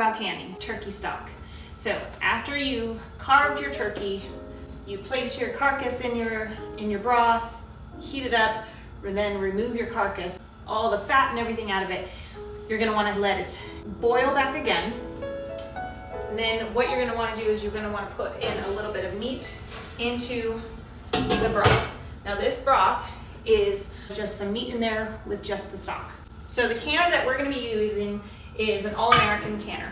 about canning, turkey stock. So after you've carved your turkey, you place your carcass in your broth, heat it up, then remove your carcass, all the fat and everything out of it. You're gonna wanna let it boil back again. And then what you're gonna wanna do is you're gonna wanna put in a little bit of meat into the broth. Now this broth is just some meat in there with just the stock. So the canner that we're gonna be using is an All-American canner.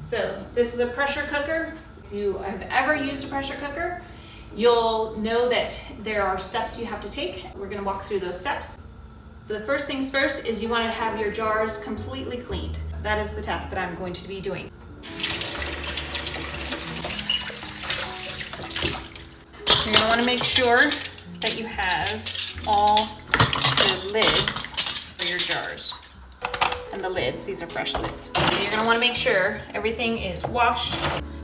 So this is a pressure cooker. If you have ever used a pressure cooker, you'll know that there are steps you have to take. We're gonna walk through those steps. The first things first is you wanna have your jars completely cleaned. That is the task that I'm going to be doing. You're gonna wanna make sure that you have all the lids for your jars. And the lids, these are fresh lids. You're gonna wanna make sure everything is washed.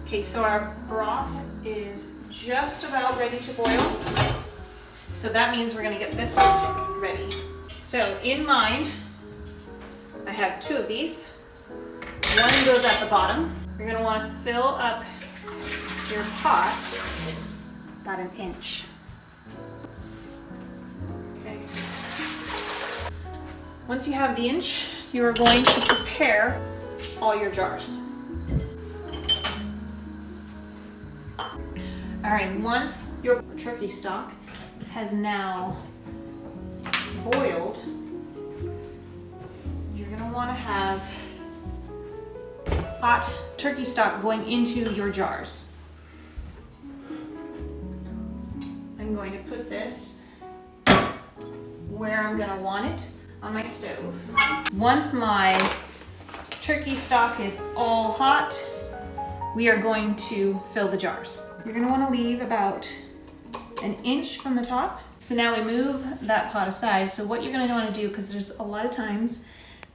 Okay, so our broth is just about ready to boil. So that means we're gonna get this ready. So in mine, I have 2 of these. One goes at the bottom. You're gonna wanna fill up your pot about 1 inch. Okay. Once you have the inch, you are going to prepare all your jars. All right, once your turkey stock has now boiled, you're gonna wanna have hot turkey stock going into your jars. I'm going to put this where I'm gonna want it on my stove. Once my turkey stock is all hot, we are going to fill the jars. You're gonna wanna leave about 1 inch from the top. So now we move that pot aside. So what you're gonna wanna do, because there's a lot of times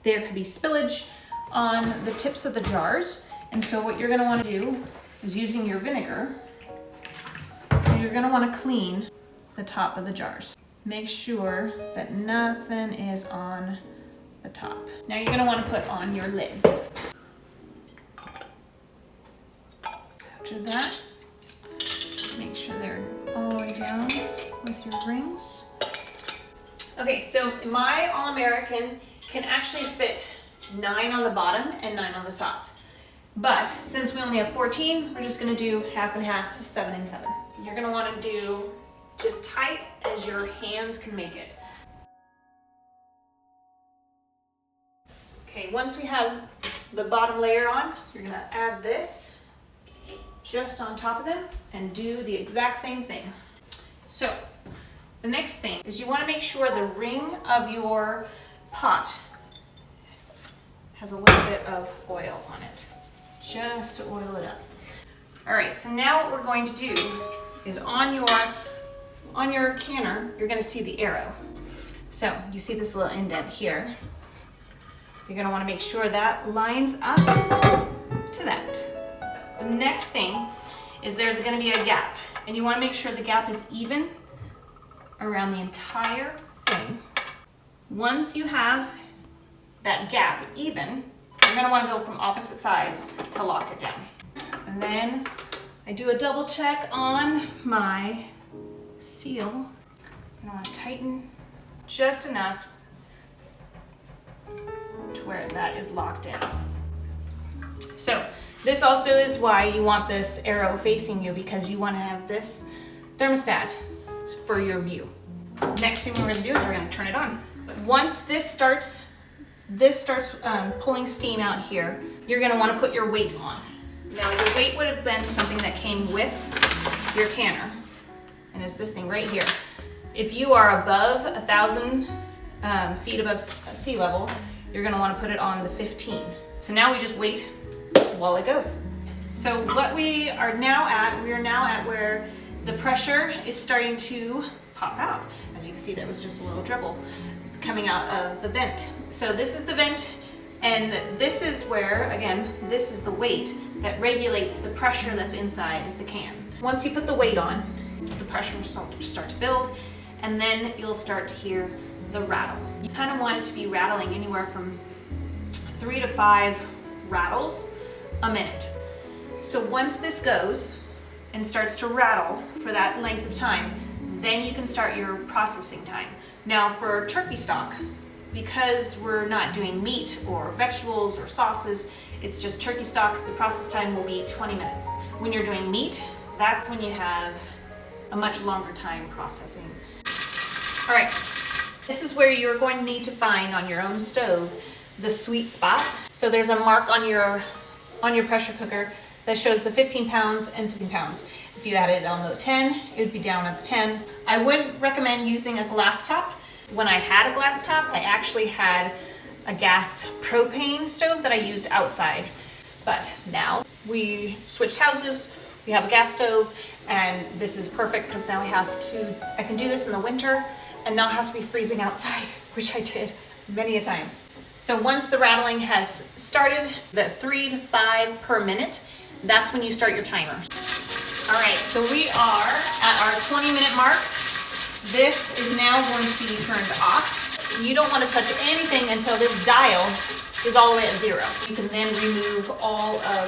there could be spillage on the tips of the jars. And so what you're gonna wanna do is using your vinegar, you're gonna wanna clean the top of the jars. Make sure that nothing is on the top. Now you're gonna wanna put on your lids. After that, make sure they're all the way down with your rings. Okay, so my All-American can actually fit 9 on the bottom and 9 on the top. But since we only have 14, we're just gonna do half and half, 7 and 7. You're gonna wanna do just tight as your hands can make it. Okay, once we have the bottom layer on, you're gonna add this just on top of them and do the exact same thing. So the next thing is you want to make sure the ring of your pot has a little bit of oil on it, just to oil it up. All right, so now what we're going to do is on your canner, you're going to see the arrow. So you see this little indent here. You're going to want to make sure that lines up to that. The next thing is there's going to be a gap, and you want to make sure the gap is even around the entire thing. Once you have that gap even, you're going to want to go from opposite sides to lock it down. And then I do a double check on my seal. I'm going to want to tighten just enough to where that is locked in. So this also is why you want this arrow facing you, because you want to have this thermostat for your view. Next thing we're going to do is we're going to turn it on. Once this starts pulling steam out here, you're going to want to put your weight on. Now your weight would have been something that came with your canner, and it's this thing right here. If you are above 1,000 feet above sea level, you're going to want to put it on the 15. So now we just wait while it goes. So what we are now at where the pressure is starting to pop out. As you can see, there was just a little dribble coming out of the vent. So this is the vent, and this is where, again, this is the weight that regulates the pressure that's inside the can. Once you put the weight on, the pressure will start to build, and then you'll start to hear the rattle. You kind of want it to be rattling anywhere from 3 to 5 rattles a minute. So once this goes and starts to rattle for that length of time, then you can start your processing time. Now for turkey stock, because we're not doing meat or vegetables or sauces, it's just turkey stock, the process time will be 20 minutes. When you're doing meat, that's when you have a much longer time processing. All right, this is where you're going to need to find on your own stove the sweet spot. So there's a mark on your pressure cooker that shows the 15 pounds and 15 pounds. If you had it on the 10, it would be down at the 10. I wouldn't recommend using a glass top. When I had a glass top, I actually had a gas propane stove that I used outside. But now we switched houses, we have a gas stove, and this is perfect because now I can do this in the winter and not have to be freezing outside, which I did many a times. So once the rattling has started, the 3 to 5 per minute, that's when you start your timer. All right, so we are at our 20-minute mark. This is now going to be turned off. You don't want to touch anything until this dial is all the way at 0. You can then remove all of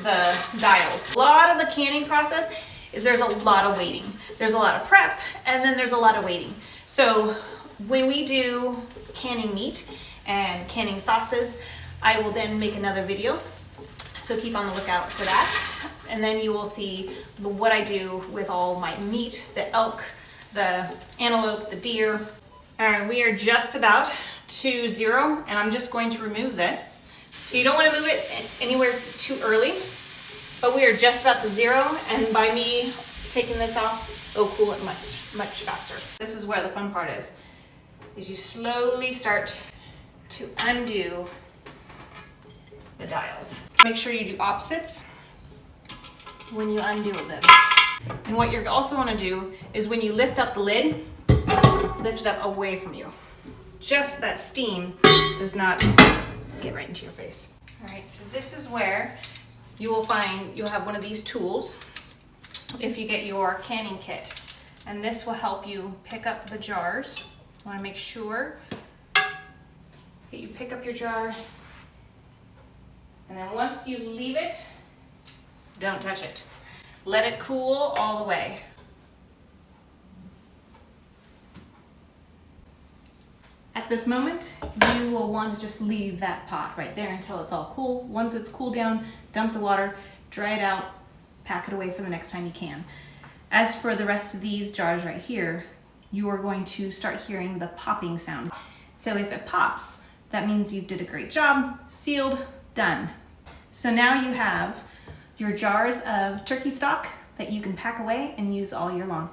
the dials. A lot of the canning process is there's a lot of waiting. There's a lot of prep, and then there's a lot of waiting. So when we do canning meat and canning sauces, I will then make another video. So keep on the lookout for that. And then you will see what I do with all my meat, the elk, the antelope, the deer. All right, we are just about to 0, and I'm just going to remove this. So you don't want to move it anywhere too early, but we are just about to 0, and by me taking this off, it'll cool it much, much faster. This is where the fun part is you slowly start to undo the dials. Make sure you do opposites when you undo them. And what you're also want to do is when you lift up the lid, lift it up away from you. Just that steam does not get right into your face. All right, so this is where you'll have one of these tools if you get your canning kit. And this will help you pick up the jars. You want to make sure that you pick up your jar. And then once you leave it, don't touch it. Let it cool all the way. At this moment, you will want to just leave that pot right there until it's all cool. Once it's cooled down, dump the water, dry it out, pack it away for the next time you can. As for the rest of these jars right here, you are going to start hearing the popping sound. So if it pops, that means you did a great job, sealed, done. So now you have your jars of turkey stock that you can pack away and use all year long.